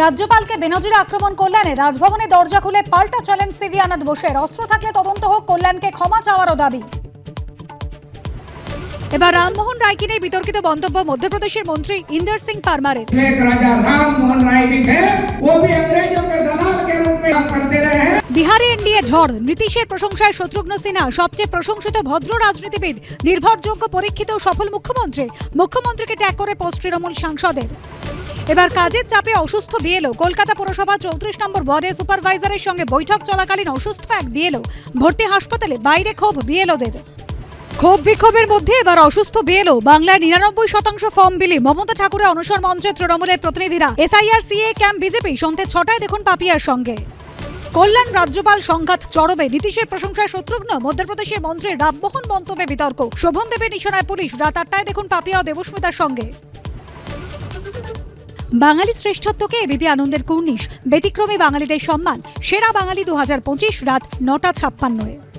রাজ্যপালকে বেনজির আক্রমণ কল্যাণে রাজভবনে দরজা খুলে পাল্টা চ্যালেঞ্জ সিভি আনন্দ বোসের। অস্ত্র থাকলে তদন্ত হোক, কল্যাণকে ক্ষমা চাওয়ারও দাবি। এবার রামমোহন রায়কে নিয়ে বিতর্কিত মন্তব্য মধ্যপ্রদেশের মন্ত্রী ইন্দর সিং পারমারের। বিহারে এনডিএ ঝড়, নীতিশের প্রশংসায় শত্রুঘ্ন সিনহা। সবচেয়ে প্রশংসিত ভদ্র রাজনীতিবিদ, নির্ভরযোগ্য, পরীক্ষিত, সফল মুখ্যমন্ত্রীকে ট্যাগ করে পোস্ট তৃণমূল সাংসদের। এবার কাজের চাপে অসুস্থ বিএলও। কলকাতা পুরসভা 34 নম্বর ওয়ার্ডে সুপারভাইজারের সঙ্গে বৈঠক চলাকালীন অসুস্থ এক বিএলও ভর্তি হাসপাতালে। বাইরে ক্ষোভ বিএলওদের। ক্ষোভ বিক্ষোভের মধ্যে এবার অসুস্থ বিএলও। বাংলায় 99% ফর্ম বিলি। মমতা ঠাকুরের অনশন মঞ্চে তৃণমূলের প্রতিনিধিরা। SIR CA camp BJP. সন্ধ্যে 6টায় দেখুন পাপিয়ার সঙ্গে। কল্যাণ রাজ্যপাল সংঘাত চরমে। নীতিশের প্রশংসায় শত্রুঘ্ন। মধ্যপ্রদেশের মন্ত্রী রামমোহন মন্তব্যে বিতর্ক। শোভন দেবের নিশানায় পুলিশ। রাত 8টায় দেখুন পাপিয়া ও দেবস্মিতার সঙ্গে। বাঙালি শ্রেষ্ঠত্বকে এবিপি আনন্দের কুর্নিশ। ব্যতিক্রমী বাঙালিদের সম্মান। সেরা বাঙালি 2025 রাত 9টা 56।